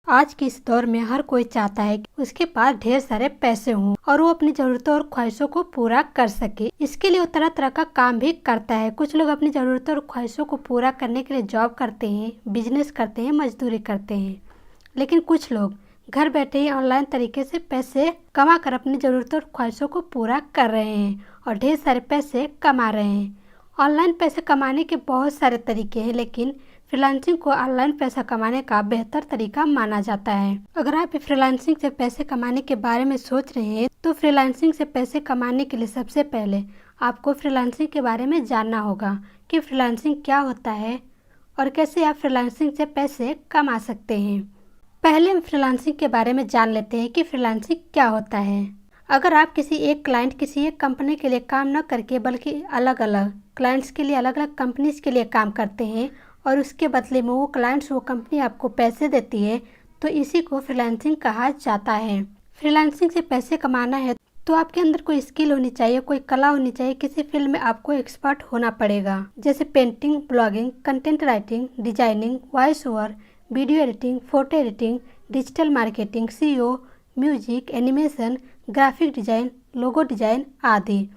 आज के इस दौर में हर कोई चाहता है कि उसके पास ढेर सारे पैसे हों और वो अपनी जरूरतों और ख्वाहिशों को पूरा कर सके। इसके लिए वो तरह तरह का काम भी करता है। कुछ लोग अपनी जरूरतों और ख्वाहिशों को पूरा करने के लिए जॉब करते हैं, बिजनेस करते हैं, मजदूरी करते हैं। लेकिन कुछ लोग घर बैठे ही ऑनलाइन तरीके से पैसे कमा कर अपनी जरूरतों और ख्वाहिशों को पूरा कर रहे हैं और ढेर सारे पैसे कमा रहे हैं। ऑनलाइन पैसे कमाने के बहुत सारे तरीके हैं, लेकिन फ्रीलांसिंग को ऑनलाइन पैसा कमाने का बेहतर तरीका माना जाता है। अगर आप फ्रीलांसिंग से पैसे कमाने के बारे में सोच रहे हैं तो फ्रीलांसिंग से पैसे कमाने के लिए सबसे पहले आपको फ्रीलांसिंग के बारे में जानना होगा कि फ्रीलांसिंग क्या होता है और कैसे आप फ्रीलांसिंग से पैसे कमा सकते हैं। पहले हम फ्रीलांसिंग के बारे में जान लेते हैं कि फ्रीलांसिंग क्या होता है। अगर आप किसी एक क्लाइंट, किसी एक कंपनी के लिए काम न करके बल्कि अलग अलग क्लाइंट्स के लिए, अलग अलग कंपनीज के लिए काम करते हैं और उसके बदले में वो क्लाइंट्स, वो कंपनी आपको पैसे देती है, तो इसी को फ्रीलांसिंग कहा जाता है। फ्रीलांसिंग से पैसे कमाना है तो आपके अंदर कोई स्किल होनी चाहिए, कोई कला होनी चाहिए। किसी फील्ड में आपको एक्सपर्ट होना पड़ेगा, जैसे painting, blogging, content writing, designing, voice over, video editing, photo editing, digital marketing, CEO, music, animation, graphic design, logo design आदि।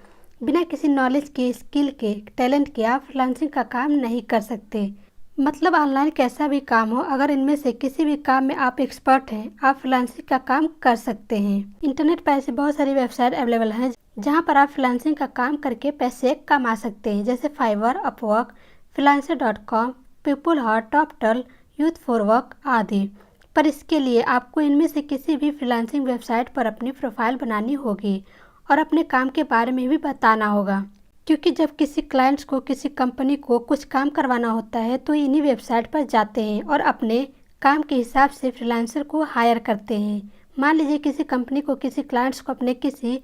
बिना किसी नॉलेज के, स्किल के, टैलेंट के आप फ्रीलांसिंग का काम नहीं कर सकते। मतलब ऑनलाइन कैसा भी काम हो, अगर इनमें से किसी भी काम में आप एक्सपर्ट हैं, आप फ्रीलांसिंग का काम कर सकते हैं। इंटरनेट पर ऐसी बहुत सारी वेबसाइट अवेलेबल हैं जहां पर आप फ्रीलांसिंग का काम करके पैसे कमा सकते हैं, जैसे फाइवर, अपवर्क, freelancer.com, पीपल हॉट, टॉपटल, यूथ फॉर वर्क आदि। पर इसके लिए आपको इनमें से किसी भी फ्रीलांसिंग वेबसाइट पर अपनी प्रोफाइल बनानी होगी और अपने काम के बारे में भी बताना होगा, क्योंकि जब किसी क्लाइंट्स को, किसी कंपनी को कुछ काम करवाना होता है तो इन्हीं वेबसाइट पर जाते हैं और अपने काम के हिसाब से फ्रीलांसर को हायर करते हैं। मान लीजिए किसी कंपनी को, किसी क्लाइंट्स को अपने किसी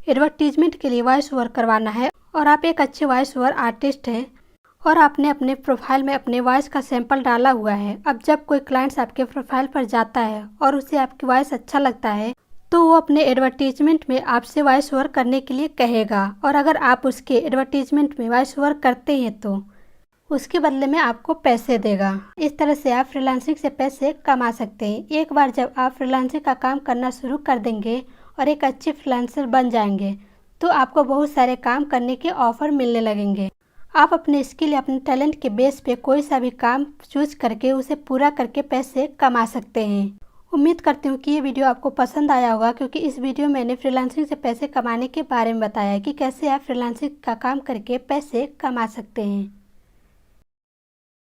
एडवर्टीजमेंट के लिए वॉइस ओवर करवाना है और आप एक अच्छे वॉइस ओवर आर्टिस्ट हैं और आपने अपने प्रोफाइल में अपने वॉइस का सैंपल डाला हुआ है। अब जब कोई क्लाइंट्स आपके प्रोफाइल पर जाता है और उसे आपकी वॉइस अच्छा लगता है तो वो अपने एडवर्टीजमेंट में आपसे वॉइस ओवर करने के लिए कहेगा, और अगर आप उसके एडवर्टीजमेंट में वॉइस ओवर करते हैं तो उसके बदले में आपको पैसे देगा। इस तरह से आप फ्रीलांसिंग से पैसे कमा सकते हैं। एक बार जब आप फ्रीलांसिंग का काम करना शुरू कर देंगे और एक अच्छे फ्रीलांसर बन जाएंगे तो आपको बहुत सारे काम करने के ऑफर मिलने लगेंगे। आप अपने स्किल या अपने टैलेंट के बेस पे कोई सा भी काम चूज करके उसे पूरा करके पैसे कमा सकते हैं। उम्मीद करती हूँ कि ये वीडियो आपको पसंद आया होगा, क्योंकि इस वीडियो में मैंने फ्रीलांसिंग से पैसे कमाने के बारे में बताया है कि कैसे आप फ्रीलांसिंग का काम करके पैसे कमा सकते हैं।